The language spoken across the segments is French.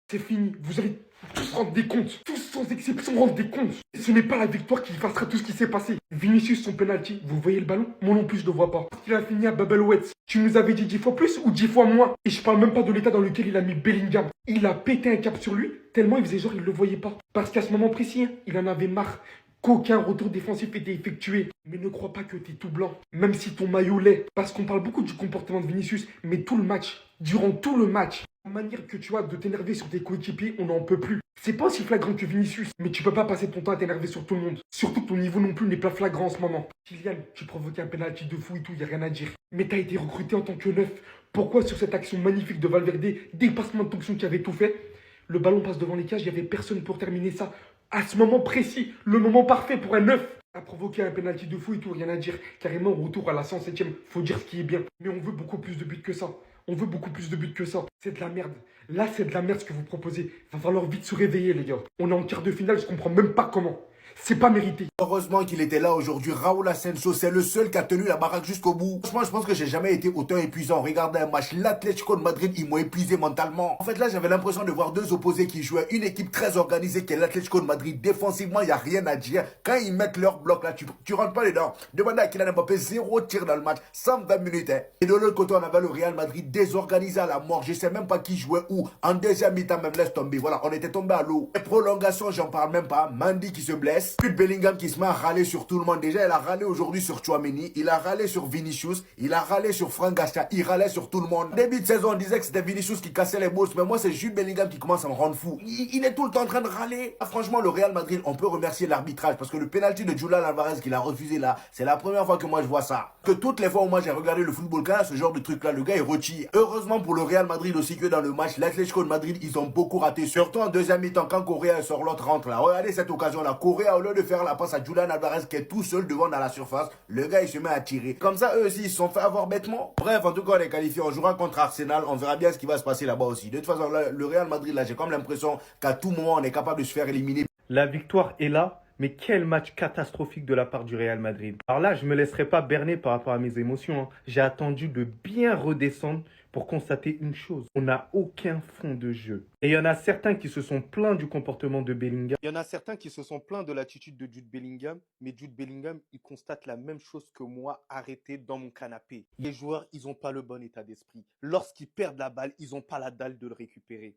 C'est fini. Vous allez tous rendre des comptes. Tous sans exception rendre des comptes. Et ce n'est pas la victoire qui effacera tout ce qui s'est passé. Vinicius, son penalty, vous voyez le ballon? Moi non plus, je ne le vois pas. Il a fini à Babelwetz. Tu nous avais dit 10 fois plus ou 10 fois moins? Et je parle même pas de l'état dans lequel il a mis Bellingham. Il a pété un cap sur lui, tellement il faisait genre il le voyait pas. Parce qu'à ce moment précis, hein, il en avait marre qu'aucun retour défensif était effectué. Mais ne crois pas que t'es tout blanc, même si ton maillot l'est. Parce qu'on parle beaucoup du comportement de Vinicius, mais tout le match, durant tout le match, la manière que tu as de t'énerver sur tes coéquipiers, on n'en peut plus. C'est pas aussi flagrant que Vinicius, mais tu peux pas passer ton temps à t'énerver sur tout le monde. Surtout que ton niveau non plus n'est pas flagrant en ce moment. Kylian, tu provoquais un penalty de fou et tout, y a rien à dire. Mais t'as été recruté en tant que neuf. Pourquoi sur cette action magnifique de Valverde, dépassement de fonction qui avait tout fait, le ballon passe devant les cages, il n'y avait personne pour terminer ça. À ce moment précis, le moment parfait pour un neuf. A provoqué un penalty de fou et tout, rien à dire. Carrément, au retour à la 107e, faut dire ce qui est bien. Mais on veut beaucoup plus de buts que ça. On veut beaucoup plus de buts que ça. C'est de la merde. Là, c'est de la merde ce que vous proposez. Va falloir vite se réveiller, les gars. On est en quart de finale, je comprends même pas comment. C'est pas mérité. Heureusement qu'il était là aujourd'hui. Raúl Asensio, c'est le seul qui a tenu la baraque jusqu'au bout. Franchement, je pense que j'ai jamais été autant épuisant. Regardez un match, l'Atlético de Madrid, ils m'ont épuisé mentalement. En fait, là, j'avais l'impression de voir deux opposés qui jouaient. Une équipe très organisée qui est l'Atlético de Madrid. Défensivement, il n'y a rien à dire. Quand ils mettent leur bloc là, tu rentres pas dedans. Demandez à Kylian Mbappé, 0 tir dans le match, 120 minutes. Hein. Et de l'autre côté, on avait le Real Madrid désorganisé à la mort. Je sais même pas qui jouait où. En deuxième mi-temps, même laisse tomber. Voilà, on était tombé à l'eau. Les prolongations, j'en parle même pas. Mandy qui se blesse. Plus de Bellingham qui se met à râler sur tout le monde. Déjà, il a râlé aujourd'hui sur Tchouaméni, il a râlé sur Vinicius, il a râlé sur Franck Garcia, il râlait sur tout le monde. Début de saison, on disait que c'était Vinicius qui cassait les bourses, mais moi, c'est Jude Bellingham qui commence à me rendre fou. Il est tout le temps en train de râler. Ah, franchement, le Real Madrid, on peut remercier l'arbitrage parce que le penalty de Julián Alvarez qu'il a refusé là, c'est la première fois que moi je vois ça. Que toutes les fois où moi j'ai regardé le football, quand ce genre de truc là, le gars il retire. Heureusement pour le Real Madrid aussi que dans le match, l'Atlético de Madrid, ils ont beaucoup raté. Surtout en deuxième mi-temps, quand Correa sort, l'autre rentre là. Regardez cette occasion là. Correa, au lieu de faire la passe à Julián Alvarez qui est tout seul devant dans la surface, le gars il se met à tirer. Comme ça, eux aussi, ils se sont fait avoir bêtement. Bref, en tout cas, on est qualifié. On jouera contre Arsenal. On verra bien ce qui va se passer là-bas aussi. De toute façon, là, le Real Madrid, là, j'ai comme l'impression qu'à tout moment, on est capable de se faire éliminer. La victoire est là, mais quel match catastrophique de la part du Real Madrid. Alors là, je ne me laisserai pas berner par rapport à mes émotions. Hein. J'ai attendu de bien redescendre pour constater une chose. On n'a aucun fond de jeu. Et il y en a certains qui se sont plaints du comportement de Bellingham. Il y en a certains qui se sont plaints de l'attitude de Jude Bellingham. Mais Jude Bellingham, il constate la même chose que moi, arrêté dans mon canapé. Les joueurs, ils n'ont pas le bon état d'esprit. Lorsqu'ils perdent la balle, ils n'ont pas la dalle de le récupérer.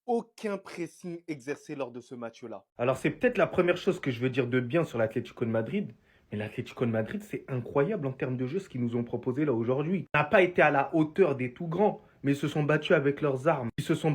Aucun pressing exercé lors de ce match-là. Alors c'est peut-être la première chose que je veux dire de bien sur l'Atlético de Madrid, mais l'Atlético de Madrid, c'est incroyable en termes de jeu ce qu'ils nous ont proposé là aujourd'hui. On n'a pas été à la hauteur des tout grands, mais ils se sont battus avec leurs armes. Ils se sont